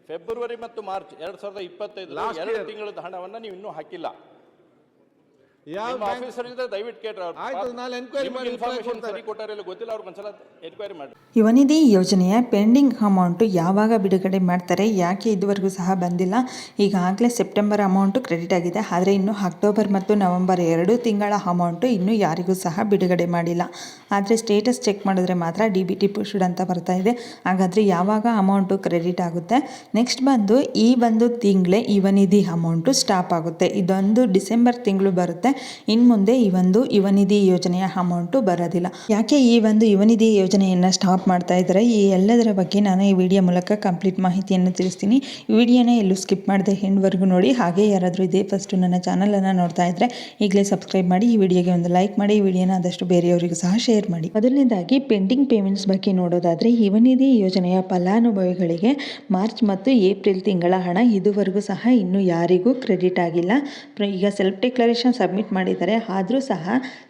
February ಮತ್ತು March 2025 ಎರಡು ತಿಂಗಳ ಹಣವನ್ನು ನೀವು ಇನ್ನೂ ಹಾಕಿಲ್ಲ. ಆಫೀಸರ್ ಇದ್ರೆ ದಯವಿಟ್ಟು ಕೇಳ್ರಿ. ಇನ್ಫಾರ್ಮೇಶನ್ ಸರಿ ಕೊಟ್ಟಾರ ಗೊತ್ತಿಲ್ಲ, ಅವ್ರಿಗೆ ಒಂದ್ಸಲ ಎನ್ಕ್ವೈರಿ ಮಾಡಿ. ಯುವನಿಧಿ ಯೋಜನೆಯ ಪೆಂಡಿಂಗ್ ಅಮೌಂಟು ಯಾವಾಗ ಬಿಡುಗಡೆ ಮಾಡ್ತಾರೆ, ಯಾಕೆ ಇದುವರೆಗೂ ಸಹ ಬಂದಿಲ್ಲ? ಈಗಾಗಲೇ ಸೆಪ್ಟೆಂಬರ್ ಅಮೌಂಟು ಕ್ರೆಡಿಟ್ ಆಗಿದೆ, ಆದರೆ ಇನ್ನು ಅಕ್ಟೋಬರ್ ಮತ್ತು ನವೆಂಬರ್ 2 ತಿಂಗಳ ಅಮೌಂಟು ಇನ್ನೂ ಯಾರಿಗೂ ಸಹ ಬಿಡುಗಡೆ ಮಾಡಿಲ್ಲ. ಆದರೆ ಸ್ಟೇಟಸ್ ಚೆಕ್ ಮಾಡಿದ್ರೆ ಮಾತ್ರ DBT ಪುಷ್ಡ್ ಅಂತ ಬರ್ತಾ ಇದೆ. ಹಾಗಾದರೆ ಯಾವಾಗ ಅಮೌಂಟು ಕ್ರೆಡಿಟ್ ಆಗುತ್ತೆ? ನೆಕ್ಸ್ಟ್ ಈ ತಿಂಗಳೇ ಯುವನಿಧಿ ಅಮೌಂಟು ಸ್ಟಾಪ್ ಆಗುತ್ತೆ. ಇದೊಂದು ಡಿಸೆಂಬರ್ ತಿಂಗಳು ಬರುತ್ತೆ. ಇನ್ನು ಮುಂದೆ ಯುವನಿಧಿ ಯೋಜನೆಯ ಅಮೌಂಟು ಬರೋದಿಲ್ಲ. ಯಾಕೆ ಯುವನಿಧಿ ಯೋಜನೆಯನ್ನು ಸ್ಟಾಪ್ ಮಾಡ್ತಾ ಇದ್ದಾರೆ, ಈ ಎಲ್ಲದರ ಬಗ್ಗೆ ನಾನು ಈ ವಿಡಿಯೋ ಮೂಲಕ ಕಂಪ್ಲೀಟ್ ಮಾಹಿತಿಯನ್ನು ತಿಳಿಸ್ತೀನಿ. ಈ ವಿಡಿಯೋನ ಎಲ್ಲೂ ಸ್ಕಿಪ್ ಮಾಡದೆ ಎಂಡ್ವರೆಗೂ ನೋಡಿ. ಹಾಗೆ ಯಾರಾದರೂ ಇದೇ ಫಸ್ಟು ನನ್ನ ಚಾನಲನ್ನು ನೋಡ್ತಾ ಇದ್ದರೆ ಈಗಲೇ ಸಬ್ಸ್ಕ್ರೈಬ್ ಮಾಡಿ, ಈ ವಿಡಿಯೋಗೆ ಒಂದು ಲೈಕ್ ಮಾಡಿ, ಈ ವಿಡಿಯೋನ ಆದಷ್ಟು ಬೇರೆಯವರಿಗೂ ಸಹ ಶೇರ್ ಮಾಡಿ. ಮೊದಲನೇದಾಗಿ ಪೆಂಡಿಂಗ್ ಪೇಮೆಂಟ್ಸ್ ಬಗ್ಗೆ ನೋಡೋದಾದರೆ, ಯುವನಿಧಿ ಯೋಜನೆಯ ಫಲಾನುಭವಿಗಳಿಗೆ ಮಾರ್ಚ್ ಮತ್ತು ಏಪ್ರಿಲ್ ತಿಂಗಳ ಹಣ ಇದುವರೆಗೂ ಸಹ ಇನ್ನೂ ಯಾರಿಗೂ ಕ್ರೆಡಿಟ್ ಆಗಿಲ್ಲ. ಈಗ ಸೆಲ್ಫ್ ಡಿಕ್ಲರೇಷನ್ ಸಬ್ಮಿಟ್ ಮಾಡಿದ್ದಾರೆ, ಆದರೂ ಸಹ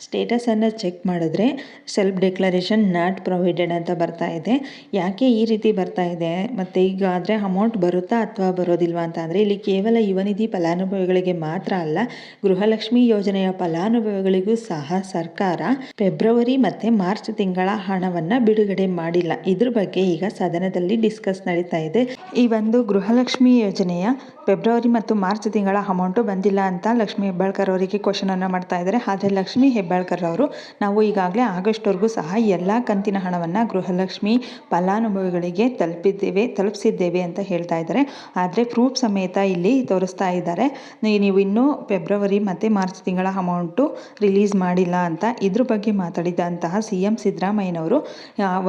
ಸ್ಟೇಟಸನ್ನು ಚೆಕ್ ಮಾಡಿದ್ರೆ ಸೆಲ್ಫ್ ಡಿಕ್ಲರೇಷನ್ ನಾಟ್ ಪ್ರೊವೈಡೆಡ್ ಅಂತ ಬರ್ತಾ ಇದೆ. ಯಾಕೆ ಈ ರೀತಿ ಬರ್ತಾ ಇದೆ, ಮತ್ತು ಈಗ ಆದರೆ ಅಮೌಂಟ್ ಬರುತ್ತಾ ಅಥವಾ ಬರೋದಿಲ್ವಾ ಅಂತ ಅಂದರೆ, ಇಲ್ಲಿ ಕೇವಲ ಯುವನಿಧಿ ಫಲಾನುಭವಿಗಳಿಗೆ ಮಾತ್ರ ಅಲ್ಲ, ಗೃಹಲಕ್ಷ್ಮಿ ಯೋಜನೆಯ ಫಲಾನುಭವಿಗಳಿಗೂ ಸಹ ಸರ್ಕಾರ ಫೆಬ್ರವರಿ ಮತ್ತು ಮಾರ್ಚ್ ತಿಂಗಳ ಹಣವನ್ನು ಬಿಡುಗಡೆ ಮಾಡಿಲ್ಲ. ಇದ್ರ ಬಗ್ಗೆ ಈಗ ಸದನದಲ್ಲಿ ಡಿಸ್ಕಸ್ ನಡೀತಾ ಇದೆ. ಈ ಗೃಹಲಕ್ಷ್ಮಿ ಯೋಜನೆಯ ಫೆಬ್ರವರಿ ಮತ್ತು ಮಾರ್ಚ್ ತಿಂಗಳ ಅಮೌಂಟು ಬಂದಿಲ್ಲ ಅಂತ ಲಕ್ಷ್ಮೀ ಹೆಬ್ಬಾಳ್ಕರ್ ಅವರಿಗೆ ಕ್ವಶನನ್ನು ಮಾಡ್ತಾ ಇದ್ದಾರೆ. ಆದರೆ ಲಕ್ಷ್ಮೀ ಹೆಬ್ಬಾಳ್ಕರ್ ಅವರು, ನಾವು ಈಗಾಗಲೇ ಆಗಸ್ಟ್ವರೆಗೂ ಸಹ ಎಲ್ಲ ಕಂತಿನ ಹಣವನ್ನು ಗೃಹಲಕ್ಷ್ಮಿ ಫಲಾನುಭವಿಗಳಿಗೆ ತಲುಪಿಸಿದ್ದೇವೆ ಅಂತ ಹೇಳ್ತಾ ಇದ್ದಾರೆ. ಆದರೆ ಪ್ರೂಫ್ ಸಮೇತ ಇಲ್ಲಿ ತೋರಿಸ್ತಾ ಇದ್ದಾರೆ, ನೀವು ಇನ್ನೂ ಫೆಬ್ರವರಿ ಮತ್ತು ಮಾರ್ಚ್ ತಿಂಗಳ ಅಮೌಂಟು ರಿಲೀಸ್ ಮಾಡಿಲ್ಲ ಅಂತ. ಇದ್ರ ಬಗ್ಗೆ ಮಾತಾಡಿದಂತಹ CM ಸಿದ್ದರಾಮಯ್ಯನವರು,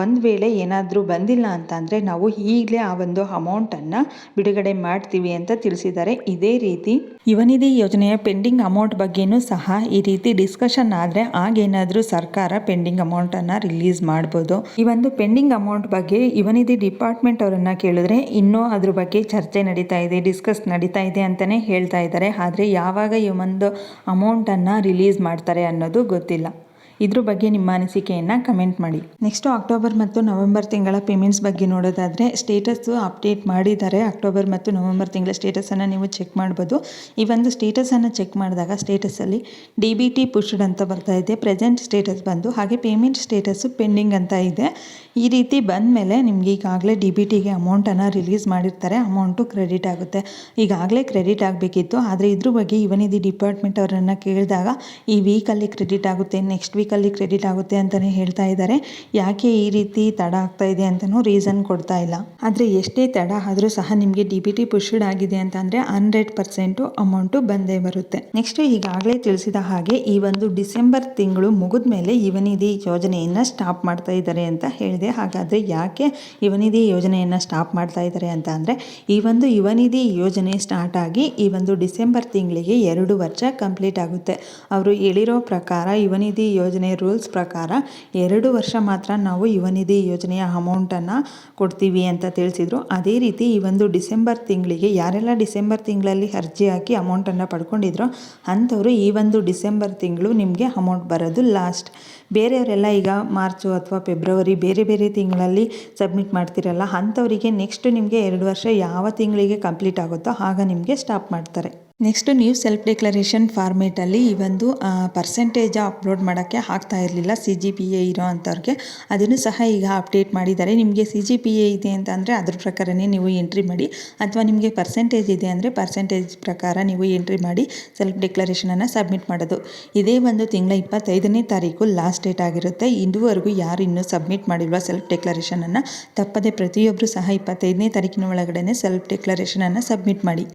ಒಂದು ವೇಳೆ ಏನಾದರೂ ಬಂದಿಲ್ಲ ಅಂತ ಅಂದರೆ ನಾವು ಈಗಲೇ ಆ ಅಮೌಂಟನ್ನು ಬಿಡುಗಡೆ ಮಾಡ್ತೀವಿ ಅಂತ ತಿಳಿಸಿದ್ದಾರೆ. ಇದೇ ರೀತಿ ಯುವನಿಧಿ ಯೋಜನೆಯ ಪೆಂಡಿಂಗ್ ಅಮೌಂಟ್ ಬಗ್ಗೆನೂ ಸಹ ಈ ರೀತಿ ಡಿಸ್ಕಷನ್ ಆದರೆ ಆಗೇನಾದರೂ ಸರ್ಕಾರ ಪೆಂಡಿಂಗ್ ಅಮೌಂಟನ್ನು ರಿಲೀಸ್ ಮಾಡ್ಬೋದು. ಈ ಪೆಂಡಿಂಗ್ ಅಮೌಂಟ್ ಬಗ್ಗೆ ಯುವನಿಧಿ ಡಿಪಾರ್ಟ್ಮೆಂಟ್ ಅವರನ್ನು ಕೇಳಿದ್ರೆ ಇನ್ನೂ ಅದ್ರ ಬಗ್ಗೆ ಚರ್ಚೆ ನಡೀತಾ ಇದೆ, ಡಿಸ್ಕಸ್ ನಡೀತಾ ಇದೆ ಅಂತಲೇ ಹೇಳ್ತಾ ಇದ್ದಾರೆ. ಆದರೆ ಯಾವಾಗ ಈ ಅಮೌಂಟನ್ನು ರಿಲೀಸ್ ಮಾಡ್ತಾರೆ ಅನ್ನೋದು ಗೊತ್ತಿಲ್ಲ. ಇದ್ರ ಬಗ್ಗೆ ನಿಮ್ಮ ಅನಿಸಿಕೆಯನ್ನು ಕಮೆಂಟ್ ಮಾಡಿ. ನೆಕ್ಸ್ಟು ಅಕ್ಟೋಬರ್ ಮತ್ತು ನವೆಂಬರ್ ತಿಂಗಳ ಪೇಮೆಂಟ್ಸ್ ಬಗ್ಗೆ ನೋಡೋದಾದರೆ, ಸ್ಟೇಟಸ್ಸು ಅಪ್ಡೇಟ್ ಮಾಡಿದ್ದಾರೆ. ಅಕ್ಟೋಬರ್ ಮತ್ತು ನವೆಂಬರ್ ತಿಂಗಳ ಸ್ಟೇಟಸನ್ನು ನೀವು ಚೆಕ್ ಮಾಡ್ಬೋದು. ಈ ಸ್ಟೇಟಸನ್ನು ಚೆಕ್ ಮಾಡಿದಾಗ ಸ್ಟೇಟಸಲ್ಲಿ DBT ಪುಷ್ಡ್ ಅಂತ ಬರ್ತಾ ಇದೆ, ಪ್ರೆಸೆಂಟ್ ಸ್ಟೇಟಸ್ ಹಾಗೆ ಪೇಮೆಂಟ್ ಸ್ಟೇಟಸ್ಸು ಪೆಂಡಿಂಗ್ ಅಂತ ಇದೆ. ಈ ರೀತಿ ಬಂದ ಮೇಲೆ ನಿಮಗೆ ಈಗಾಗಲೇ DBTಗೆ ಅಮೌಂಟನ್ನು ರಿಲೀಸ್ ಮಾಡಿರ್ತಾರೆ, ಅಮೌಂಟು ಕ್ರೆಡಿಟ್ ಆಗುತ್ತೆ. ಈಗಾಗಲೇ ಕ್ರೆಡಿಟ್ ಆಗಬೇಕಿತ್ತು, ಆದರೆ ಇದ್ರ ಬಗ್ಗೆ ಯುವನಿಧಿ ಡಿಪಾರ್ಟ್ಮೆಂಟ್ ಅವರನ್ನು ಕೇಳಿದಾಗ ಈ ವೀಕಲ್ಲಿ ಕ್ರೆಡಿಟ್ ಆಗುತ್ತೆ, ನೆಕ್ಸ್ಟ್ ವೀಕಲ್ಲಿ ಕ್ರೆಡಿಟ್ ಆಗುತ್ತೆ ಅಂತಲೇ ಹೇಳ್ತಾ ಇದ್ದಾರೆ. ಯಾಕೆ ಈ ರೀತಿ ತಡ ಆಗ್ತಾ ಇದೆ ಅಂತಲೂ ರೀಸನ್ ಕೊಡ್ತಾ ಇಲ್ಲ. ಆದರೆ ಎಷ್ಟೇ ತಡ ಆದರೂ ಸಹ ನಿಮಗೆ DBT ಪುಷ್ಡ್ ಆಗಿದೆ ಅಂತ ಅಂದರೆ 100% ಅಮೌಂಟು ಬಂದೇ ಬರುತ್ತೆ. ನೆಕ್ಸ್ಟ್ ಈಗಾಗಲೇ ತಿಳಿಸಿದ ಹಾಗೆ ಈ ಡಿಸೆಂಬರ್ ತಿಂಗಳು ಮುಗಿದ ಮೇಲೆ ಯುವನಿಧಿ ಯೋಜನೆಯನ್ನು ಸ್ಟಾಪ್ ಮಾಡ್ತಾ ಇದ್ದಾರೆ ಅಂತ ಹೇಳಿದೆ. ಹಾಗಾದರೆ ಯಾಕೆ ಯುವನಿಧಿ ಯೋಜನೆಯನ್ನು ಸ್ಟಾಪ್ ಮಾಡ್ತಾ ಇದ್ದಾರೆ ಅಂತ ಅಂದರೆ, ಈ ಯುವನಿಧಿ ಯೋಜನೆ ಸ್ಟಾರ್ಟ್ ಆಗಿ ಈ ಡಿಸೆಂಬರ್ ತಿಂಗಳಿಗೆ 2 ವರ್ಷ ಕಂಪ್ಲೀಟ್ ಆಗುತ್ತೆ. ಅವರು ಹೇಳಿರೋ ಪ್ರಕಾರ ಯುವನಿಧಿ ಯೋಜನೆ ರೂಲ್ಸ್ ಪ್ರಕಾರ 2 ವರ್ಷ ಮಾತ್ರ ನಾವು ಯುವನಿಧಿ ಯೋಜನೆಯ ಅಮೌಂಟನ್ನು ಕೊಡ್ತೀವಿ ಅಂತ ತಿಳಿಸಿದ್ರು. ಅದೇ ರೀತಿ ಈ ಡಿಸೆಂಬರ್ ತಿಂಗಳಿಗೆ ಯಾರೆಲ್ಲ ಡಿಸೆಂಬರ್ ತಿಂಗಳಲ್ಲಿ ಅರ್ಜಿ ಹಾಕಿ ಅಮೌಂಟನ್ನು ಪಡ್ಕೊಂಡಿದ್ರು ಅಂಥವರು ಈ ಡಿಸೆಂಬರ್ ತಿಂಗಳು ನಿಮಗೆ ಅಮೌಂಟ್ ಬರೋದು ಲಾಸ್ಟ್. ಬೇರೆಯವರೆಲ್ಲ ಈಗ ಮಾರ್ಚು ಅಥವಾ ಫೆಬ್ರವರಿ ಬೇರೆ ಬೇರೆ ತಿಂಗಳಲ್ಲಿ ಸಬ್ಮಿಟ್ ಮಾಡ್ತಿರಲ್ಲ, ಅಂಥವರಿಗೆ ನೆಕ್ಸ್ಟ್ ನಿಮಗೆ 2 ವರ್ಷ ಯಾವ ತಿಂಗಳಿಗೆ ಕಂಪ್ಲೀಟ್ ಆಗುತ್ತೋ ಆಗ ನಿಮಗೆ ಸ್ಟಾಪ್ ಮಾಡ್ತಾರೆ. ನೆಕ್ಸ್ಟ್ ನೀವು ಸೆಲ್ಫ್ ಡಿಕ್ಲರೇಷನ್ ಫಾರ್ಮೇಟಲ್ಲಿ ಈ ಪರ್ಸೆಂಟೇಜ್ ಅಪ್ಲೋಡ್ ಮಾಡೋಕ್ಕೆ ಆಗ್ತಾ ಇರಲಿಲ್ಲ CGPA ಇರೋ ಅಂಥವ್ರಿಗೆ, ಅದನ್ನು ಸಹ ಈಗ ಅಪ್ಡೇಟ್ ಮಾಡಿದ್ದಾರೆ. ನಿಮಗೆ CGPA ಇದೆ ಅಂತ ಅಂದರೆ ಅದ್ರ ಪ್ರಕಾರನೇ ನೀವು ಎಂಟ್ರಿ ಮಾಡಿ, ಅಥವಾ ನಿಮಗೆ ಪರ್ಸೆಂಟೇಜ್ ಇದೆ ಅಂದರೆ ಪರ್ಸೆಂಟೇಜ್ ಪ್ರಕಾರ ನೀವು ಎಂಟ್ರಿ ಮಾಡಿ ಸೆಲ್ಫ್ ಡಿಕ್ಲರೇಷನನ್ನು ಸಬ್ಮಿಟ್ ಮಾಡೋದು. ಇದೇ ತಿಂಗಳ 25ನೇ ತಾರೀಕು ಲಾಸ್ಟ್ ಡೇಟ್ ಆಗಿರುತ್ತೆ. ಇದುವರೆಗೂ ಯಾರು ಇನ್ನೂ ಸಬ್ಮಿಟ್ ಮಾಡಿಲ್ವ ಸೆಲ್ಫ್ ಡಿಕ್ಲರೇಷನನ್ನು, ತಪ್ಪದೆ ಪ್ರತಿಯೊಬ್ಬರು ಸಹ 25ನೇ ತಾರೀಕಿನ ಒಳಗಡೆ ಸೆಲ್ಫ್ ಡಿಕ್ಲರೇಷನನ್ನು ಸಬ್ಮಿಟ್ ಮಾಡಿ.